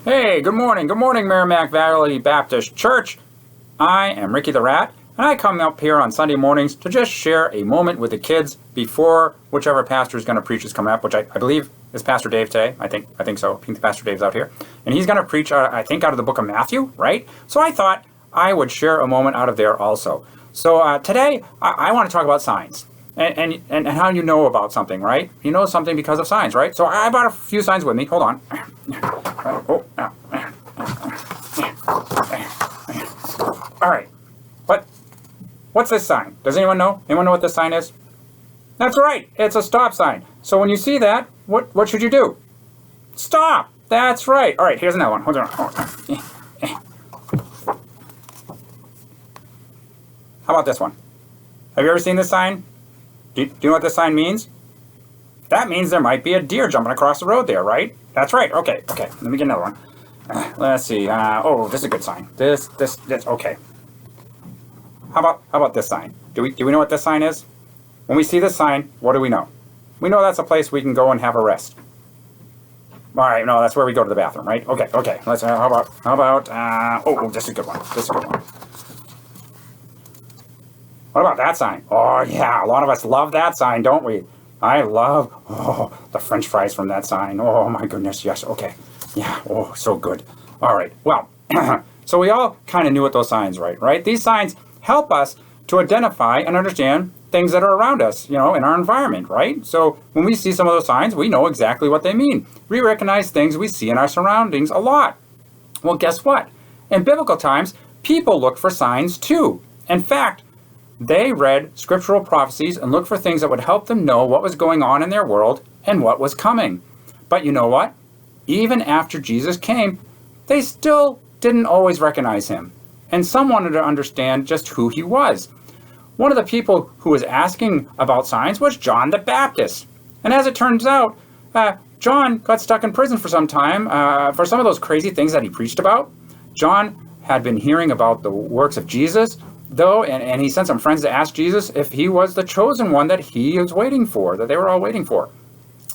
Hey, good morning, Merrimack Valley Baptist Church. I am Ricky the Rat, and I come up here on Sunday mornings to just share a moment with the kids before whichever pastor is going to preach is coming up, which I believe is Pastor Dave today. I think so. I think Pastor Dave's out here. And he's going to preach, I think, out of the book of Matthew, right? So I thought I would share a moment out of there also. So today, I want to talk about signs. And how you know about something, right? You know something because of signs, right? So I brought a few signs with me. Hold on. All right. What's this sign? Does anyone know? Anyone know what this sign is? That's right. It's a stop sign. So when you see that, what should you do? Stop. That's right. All right. Here's another one. Hold on. How about this one? Have you ever seen this sign? Do you know what this sign means? That means there might be a deer jumping across the road there, right? That's right. Okay. Let me get another one. Let's see. This is a good sign. This. Okay. How about this sign? Do we know what this sign is? When we see this sign, what do we know? We know that's a place we can go and have a rest. All right. No, that's where we go to the bathroom, right? Okay. Let's. How about? This is a good one. What about that sign? Oh, yeah, a lot of us love that sign, don't we? I love, the French fries from that sign. Oh, my goodness, yes, okay. Yeah, so good. All right, well, so we all kind of knew what those signs were, right? These signs help us to identify and understand things that are around us, in our environment, right? So when we see some of those signs, we know exactly what they mean. We recognize things we see in our surroundings a lot. Well, guess what? In biblical times, people looked for signs too. In fact, they read scriptural prophecies and looked for things that would help them know what was going on in their world and what was coming. But you know what? Even after Jesus came, they still didn't always recognize him. And some wanted to understand just who he was. One of the people who was asking about signs was John the Baptist. And as it turns out, John got stuck in prison for some time for some of those crazy things that he preached about. John had been hearing about the works of Jesus, though, and he sent some friends to ask Jesus if he was the chosen one that he was waiting for, that they were all waiting for.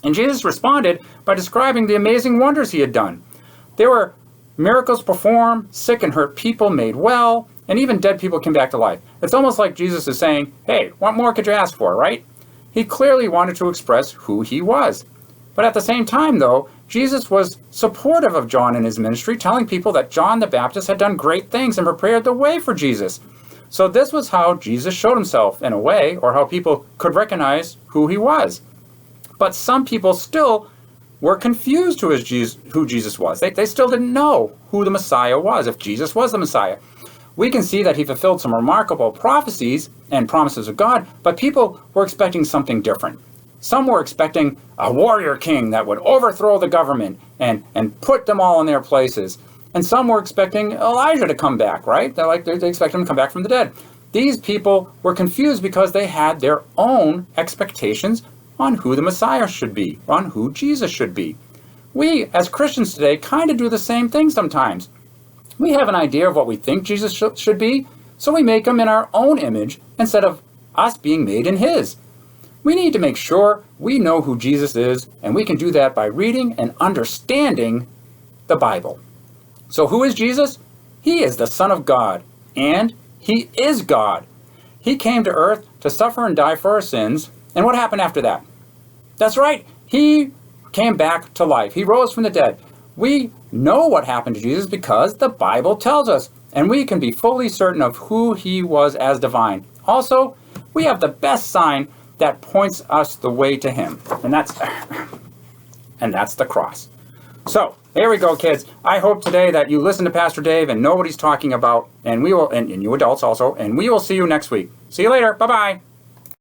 And Jesus responded by describing the amazing wonders he had done. There were miracles performed, sick and hurt people made well, and even dead people came back to life. It's almost like Jesus is saying, hey, what more could you ask for, right? He clearly wanted to express who he was. But at the same time, though, Jesus was supportive of John in his ministry, telling people that John the Baptist had done great things and prepared the way for Jesus. So this was how Jesus showed himself in a way, or how people could recognize who he was. But some people still were confused who Jesus was. They still didn't know who the Messiah was, if Jesus was the Messiah. We can see that he fulfilled some remarkable prophecies and promises of God, but people were expecting something different. Some were expecting a warrior king that would overthrow the government and put them all in their places. And some were expecting Elijah to come back, right? They expect him to come back from the dead. These people were confused because they had their own expectations on who the Messiah should be, on who Jesus should be. We, as Christians today, kind of do the same thing sometimes. We have an idea of what we think Jesus should be, so we make him in our own image instead of us being made in his. We need to make sure we know who Jesus is, and we can do that by reading and understanding the Bible. So who is Jesus? He is the Son of God, and he is God. He came to earth to suffer and die for our sins, and what happened after that? That's right, he came back to life. He rose from the dead. We know what happened to Jesus because the Bible tells us, and we can be fully certain of who he was as divine. Also, we have the best sign that points us the way to him, and that's the cross. So, there we go, kids. I hope today that you listen to Pastor Dave and know what he's talking about, and we will, and you adults also, and we will see you next week. See you later. Bye-bye.